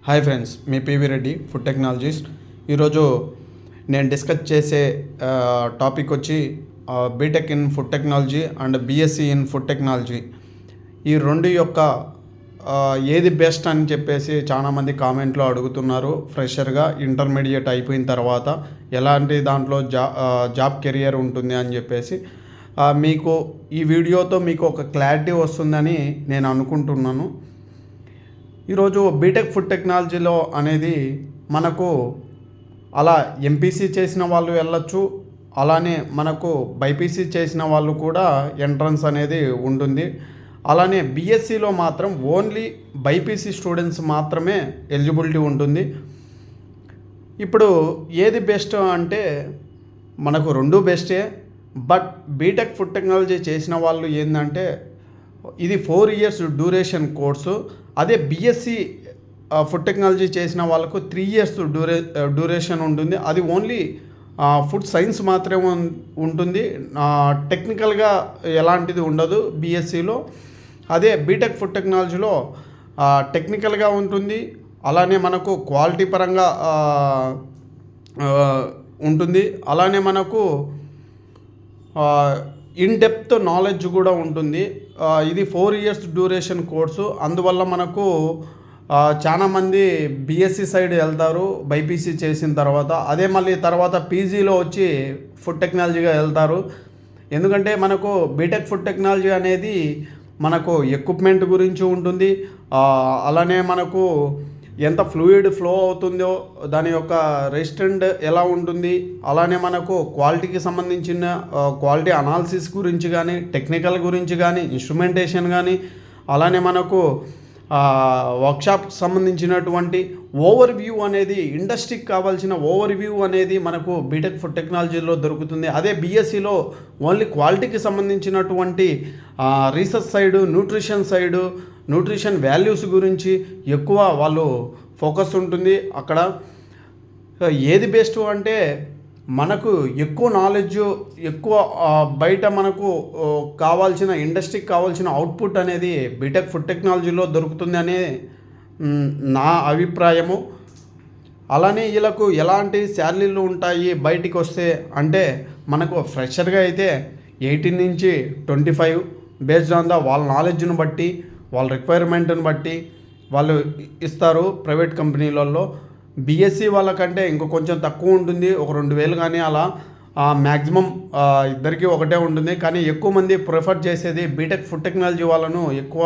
Hi friends, మీ PV Reddy food technologist. ఈరోజు నేను డిస్కస్ చేసే టాపిక్ వచ్చి BTech in food technology and BSc in food technology. ఈ రెండు యొక్క ఏది బెస్ట్ అని చెప్పేసి చాలామంది కామెంట్లో అడుగుతున్నారు. ఫ్రెషర్గా ఇంటర్మీడియట్ అయిపోయిన తర్వాత ఎలాంటి దాంట్లో జాబ్ కెరియర్ ఉంటుంది అని చెప్పేసి మీకు ఈ వీడియోతో మీకు ఒక క్లారిటీ వస్తుందని నేను అనుకుంటున్నాను. ఈరోజు బీటెక్ ఫుడ్ టెక్నాలజీలో అనేది మనకు అలా ఎంపీసీ చేసిన వాళ్ళు వెళ్ళొచ్చు, అలానే మనకు బైపీసీ చేసిన వాళ్ళు కూడా ఎంట్రన్స్ అనేది ఉంటుంది. అలానే బీఎస్సీలో మాత్రం ఓన్లీ బైపీసీ స్టూడెంట్స్ మాత్రమే ఎలిజిబిలిటీ ఉంటుంది. ఇప్పుడు ఏది బెస్ట్ అంటే మనకు రెండు బెస్టే. బట్ బీటెక్ ఫుడ్ టెక్నాలజీ చేసిన వాళ్ళు ఏంటంటే ఇది 4 years డ్యూరేషన్ కోర్సు. అదే బీఎస్సీ ఫుడ్ టెక్నాలజీ చేసిన వాళ్ళకు 3 years డ్యూరేషన్ ఉంటుంది. అది ఓన్లీ ఫుడ్ సైన్స్ మాత్రమే ఉంటుంది. టెక్నికల్గా ఎలాంటిది ఉండదు బీఎస్సీలో. అదే బీటెక్ ఫుడ్ టెక్నాలజీలో టెక్నికల్గా ఉంటుంది. అలానే మనకు క్వాలిటీ పరంగా ఉంటుంది. అలానే మనకు ఇన్ డెప్త్ నాలెడ్జ్ కూడా ఉంటుంది. ఇది 4 years డ్యూరేషన్ కోర్సు. అందువల్ల మనకు చాలామంది బీఎస్సీ సైడ్ వెళ్తారు బైపీసీ చేసిన తర్వాత. అదే మళ్ళీ తర్వాత పీజీలో వచ్చి ఫుడ్ టెక్నాలజీగా వెళ్తారు. ఎందుకంటే మనకు బీటెక్ ఫుడ్ టెక్నాలజీ అనేది మనకు ఎక్విప్మెంట్ గురించి ఉంటుంది. అలానే మనకు ఎంత ఫ్లూయిడ్ ఫ్లో అవుతుందో దాని యొక్క రెసిస్టెంట్ ఎలా ఉంటుంది, అలానే మనకు క్వాలిటీకి సంబంధించిన క్వాలిటీ అనాలిసిస్ గురించి కానీ, టెక్నికల్ గురించి కానీ, ఇన్స్ట్రుమెంటేషన్ కానీ, అలానే మనకు వర్క్షాప్కి సంబంధించినటువంటి ఓవర్ వ్యూ అనేది, ఇండస్ట్రీకి కావాల్సిన ఓవర్ వ్యూ అనేది మనకు బీటెక్ ఫుడ్ టెక్నాలజీలో దొరుకుతుంది. అదే బీఎస్సీలో ఓన్లీ క్వాలిటీకి సంబంధించినటువంటి రీసెర్చ్ సైడు, న్యూట్రిషన్ వాల్యూస్ గురించి ఎక్కువ వాళ్ళు ఫోకస్ ఉంటుంది అక్కడ. ఏది బెస్ట్ అంటే మనకు ఎక్కువ నాలెడ్జ్, ఎక్కువ బయట మనకు కావాల్సిన ఇండస్ట్రీకి కావాల్సిన అవుట్పుట్ అనేది బీటెక్ ఫుడ్ టెక్నాలజీలో దొరుకుతుంది అనే నా అభిప్రాయము. అలానే వీళ్ళకు ఎలాంటి శాలరీలు ఉంటాయి బయటికి వస్తే అంటే మనకు ఫ్రెషర్గా అయితే 18 నుంచి 25 బేస్డ్ ఆన్ వాళ్ళ నాలెడ్జ్ను బట్టి, వాళ్ళ రిక్వైర్మెంట్ని బట్టి వాళ్ళు ఇస్తారు ప్రైవేట్ కంపెనీలలో. బీఎస్సీ వాళ్ళకంటే ఇంకో కొంచెం తక్కువ ఉంటుంది, ఒక 2,000 కానీ అలా. మ్యాక్సిమం ఇద్దరికి ఒకటే ఉంటుంది. కానీ ఎక్కువ మంది ప్రిఫర్ చేసేది బీటెక్ ఫుడ్ టెక్నాలజీ వాళ్ళను ఎక్కువ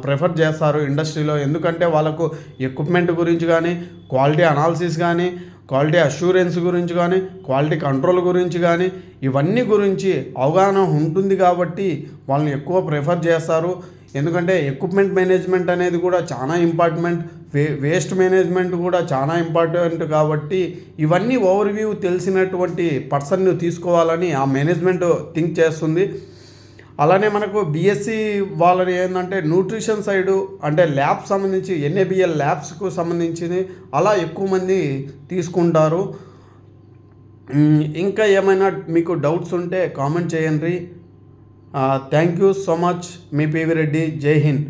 ప్రిఫర్ చేస్తారు ఇండస్ట్రీలో. ఎందుకంటే వాళ్ళకు ఎక్విప్మెంట్ గురించి కానీ, క్వాలిటీ అనాలిసిస్ కానీ, క్వాలిటీ అష్యూరెన్స్ గురించి కానీ, క్వాలిటీ కంట్రోల్ గురించి కానీ, ఇవన్నీ గురించి అవగాహన ఉంటుంది కాబట్టి వాళ్ళని ఎక్కువ ప్రిఫర్ చేస్తారు. ఎందుకంటే ఎక్విప్మెంట్ మేనేజ్మెంట్ అనేది కూడా చాలా ఇంపార్టెంట్, వేస్ట్ మేనేజ్మెంట్ కూడా చాలా ఇంపార్టెంట్. కాబట్టి ఇవన్నీ ఓవర్వ్యూ తెలిసినటువంటి పర్సన్ను తీసుకోవాలని ఆ మేనేజ్మెంట్ థింక్ చేస్తుంది. అలానే మనకు బీఎస్సీ వాళ్ళని ఏంటంటే న్యూట్రిషన్ సైడు అంటే ల్యాబ్స్ సంబంధించి ఎన్ఏబిఎల్ ల్యాబ్స్కు సంబంధించింది అలా ఎక్కువ మంది తీసుకుంటారు. ఇంకా ఏమైనా మీకు డౌట్స్ ఉంటే కామెంట్ చేయండి. Thank you so much. Me PV Reddy. జై హింద్.